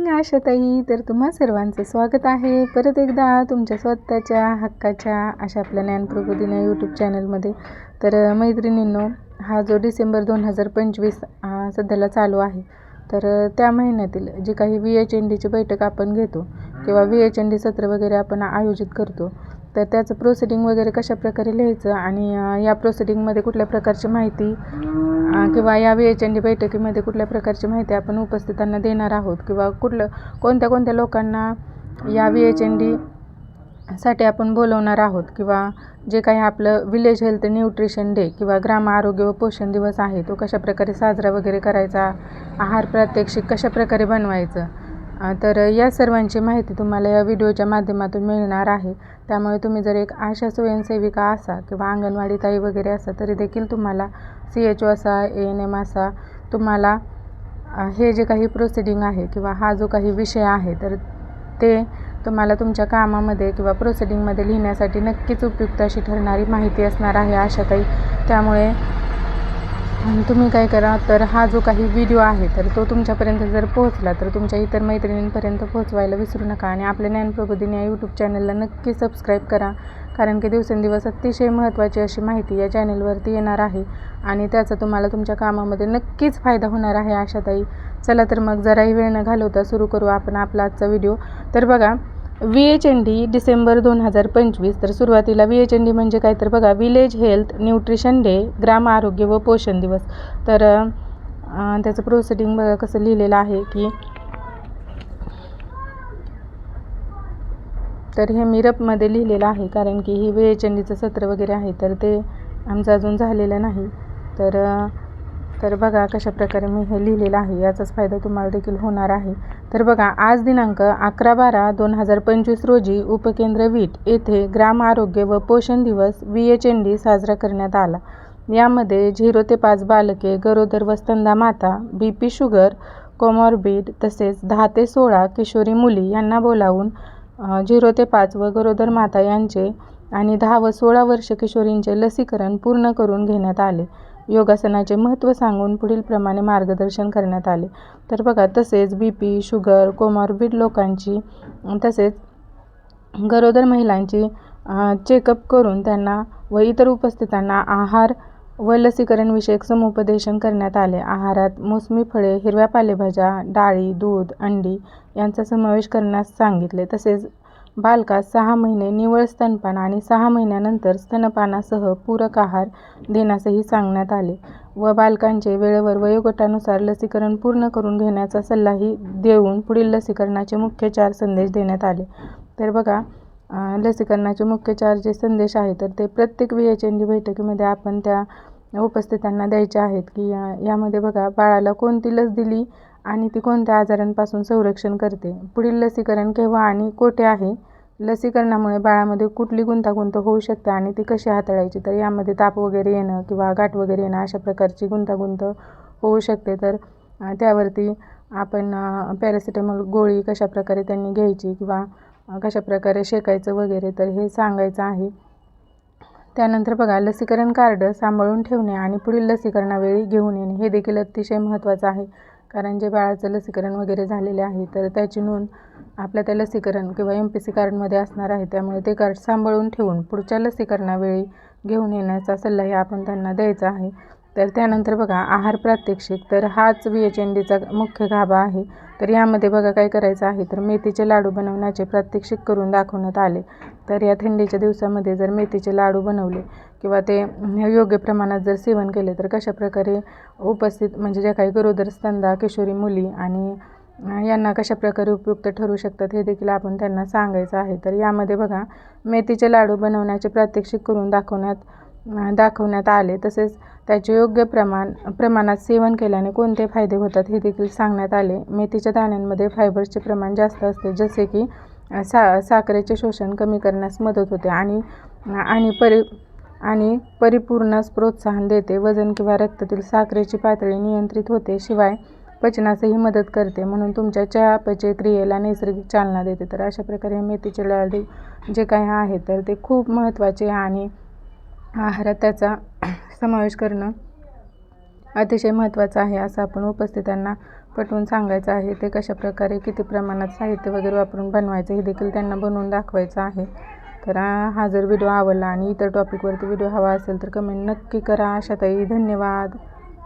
Morning आशाताई. तर तुम्हा सर्वांचं स्वागत आहे परत एकदा तुमच्या स्वतःच्या हक्काच्या अशा आपल्या ज्ञानप्रबोधिनी यूट्यूब चॅनलमध्ये. तर मैत्रिणींनो, हा जो डिसेंबर 2025 सध्याला चालू आहे, तर त्या महिन्यातील जी काही VHNDची बैठक आपण घेतो किंवा VHND सत्र वगैरे आपण आयोजित करतो, तर त्याचं प्रोसिडिंग वगैरे कशा प्रकारे लिहायचं आणि या प्रोसिडिंगमध्ये कुठल्या प्रकारची माहिती किंवा या VHND बैठकीमध्ये कुठल्या प्रकारची माहिती आपण उपस्थितांना देणार आहोत किंवा कोणत्या लोकांना या VHND साठी आपण बोलवणार आहोत किंवा जे काही आपलं विलेज हेल्थ न्यूट्रिशन डे किंवा ग्राम आरोग्य व पोषण दिवस आहे तो कशा प्रकारे साजरा वगैरे करायचा, आहार प्रात्यक्षिक कशा प्रकारे बनवायचं, तर या सर्वांची माहिती तुम्हाला या व्हिडिओच्या माध्यमातून मिळणार आहे. त्यामुळे तुम्ही जर एक आशा स्वयंसेविका असा किंवा अंगणवाडी ताई वगैरे असा तरी देखील तुम्हाला CHO असा, ANM असा, तुम्हाला हे जे काही प्रोसिडिंग आहे किंवा हा जो काही विषय आहे तर ते तुम्हाला तुमच्या कामामध्ये किंवा प्रोसिडिंगमध्ये लिहिण्यासाठी नक्कीच उपयुक्त अशी ठरणारी माहिती असणार आहे आशाताई. त्यामुळे तुम्ही काय करा, तर हा जो काही व्हिडिओ आहे तर तो तुमच्यापर्यंत जर पोहोचला तर तुमच्या इतर मैत्रिणींपर्यंत पोहोचवायला विसरू नका आणि आपल्या ज्ञानप्रबोधिनी या यूट्यूब चॅनलला नक्की सबस्क्राईब करा, कारण की दिवसेंदिवस अतिशय महत्त्वाची अशी माहिती या चॅनलवरती येणार आहे आणि त्याचा तुम्हाला तुमच्या कामामध्ये नक्कीच फायदा होणार आहे आशाताई. चला तर मग जराही वेळ न घालवता सुरू करू आपण आपला आजचा व्हिडिओ. तर बघा, VHND डिसेंबर 2025. तर सुरुवातीला VHND म्हणजे काय, तर बघा, विलेज हेल्थ न्यूट्रिशन डे, ग्राम आरोग्य व पोषण दिवस. तर त्याचं प्रोसिडिंग बघा कसं लिहिलेलं आहे की, तर हे मी रफमध्ये लिहिलेलं आहे कारण की ही VHNDचं सत्र वगैरे आहे तर ते आमचं अजून झालेलं नाही. तर बघा कशा प्रकारे मी हे लिहिलेलं आहे, याचाच फायदा तुम्हाला देखील होणार आहे. तर बघा, आज दिनांक 11/12/2025 रोजी उपकेंद्र वीट येथे ग्राम आरोग्य व पोषण दिवस VHND साजरा करण्यात आला. यामध्ये 0 ते 5 बालके, गरोदर व स्तनदा माता, BP शुगर, कोमॉर्बिड तसेच 10 ते 16 किशोरी मुली यांना बोलावून 0 ते 5 व गरोदर माता यांचे आणि 10 व 16 वर्ष किशोरींचे लसीकरण पूर्ण करून घेण्यात आले. योगासनाचे महत्त्व सांगून पुढील प्रमाणे मार्गदर्शन करण्यात आले. तर बघा, तसेच BP शुगर, कोमॉर्बिड लोकांची तसेच गरोदर महिलांची चेकअप करून त्यांना व इतर उपस्थितांना आहार व लसीकरण विषयक समुपदेशन करण्यात आले. आहारात मोसमी फळे, हिरव्या पालेभाज्या, डाळी, दूध, अंडी यांचा समावेश करण्यास सांगितले. तसेच बालकास 6 महिने निव्वळ स्तनपान आणि 6 महिन्यानंतर स्तनपानासह पूरक आहार देण्यासही सांगण्यात आले व बालकांचे वेळेवर वयोगटानुसार लसीकरण पूर्ण करून घेण्याचा सल्लाही देऊन पुढील लसीकरणाचे मुख्य 4 संदेश देण्यात आले. तर बघा, लसीकरणाचे मुख्य 4 जे संदेश आहेत तर ते प्रत्येक VHND बैठकीमध्ये आपण त्या उपस्थितांना द्यायचे आहेत की यामध्ये बघा, बाळाला कोणती लस दिली आणि ती कोणत्या आजारांपासून संरक्षण करते, पुढील लसीकरण केव्हा आणि कोठे आहे, लसीकरणामुळे बाळामध्ये कुठली गुंतागुंत होऊ शकते आणि ती कशी हाताळायची. तर यामध्ये ताप वगैरे येणं किंवा गाठ वगैरे येणं अशा प्रकारची गुंतागुंत होऊ शकते. तर त्यावरती आपण पॅरासिटामॉल गोळी कशा प्रकारे त्यांनी घ्यायची किंवा कशा प्रकारे शेकायचं वगैरे तर हे सांगायचं आहे. त्यानंतर बघा, लसीकरण कार्ड सांभाळून ठेवणे आणि पुढील लसीकरणावेळी घेऊन येणे हे देखील अतिशय महत्त्वाचं आहे, कारण जे बाळाचं लसीकरण वगैरे झालेले आहे तर त्याची नोंद आपल्या त्या लसीकरण किंवा MPC कार्डमध्ये असणार आहे. त्यामुळे ते कार्ड सांभाळून ठेवून पुढच्या लसीकरणावेळी घेऊन येण्याचा सल्लाही आपण त्यांना द्यायचा आहे. तर त्यानंतर बघा, आहार प्रात्यक्षिक. तर हाच VHNDचा मुख्य गाभा आहे. तर यामध्ये बघा काय करायचं आहे, तर मेथीचे लाडू बनवण्याचे प्रात्यक्षिक करून दाखवण्यात आले. तर या थंडीच्या दिवसामध्ये जर मेथीचे लाडू बनवले किंवा ते योग्य प्रमाणात जर सेवन केले तर कशा प्रकारे उपस्थित म्हणजे ज्या काही गरोदर स्तनदा किशोरी मुली आणि यांना कशा प्रकारे उपयुक्त ठरू शकतात हे देखील आपण त्यांना सांगायचं आहे. तर यामध्ये बघा, मेथीचे लाडू बनवण्याचे प्रात्यक्षिक करून दाखवण्यात आले. तसेच त्याचे योग्य प्रमाणात सेवन केल्याने कोणते फायदे होतात हे देखील सांगण्यात आले. मेथीच्या दाण्यांमध्ये फायबरचे प्रमाण जास्त असते, जसे की साखरेचे शोषण कमी करण्यास मदत होते आणि परिपूर्णास प्रोत्साहन देते. वजन किंवा रक्तातील साखरेची पातळी नियंत्रित होते. शिवाय पचनासही मदत करते, म्हणून तुमच्या चयापचय क्रियेला नैसर्गिक चालना देते. तर अशा प्रकारे मेथीचे लाडू जे काही आहे तर ते खूप महत्त्वाचे आणि आहारात त्याचा समावेश करणं अतिशय महत्त्वाचं आहे असं आपण उपस्थितांना पटवून सांगायचं आहे. ते कशाप्रकारे किती प्रमाणात साहित्य वगैरे वापरून बनवायचं हे देखील त्यांना बनवून दाखवायचं आहे. तर हा जर व्हिडिओ आवडला आणि इतर टॉपिकवरती व्हिडिओ हवा असेल तर कमेंट नक्की करा. आशाताई धन्यवाद.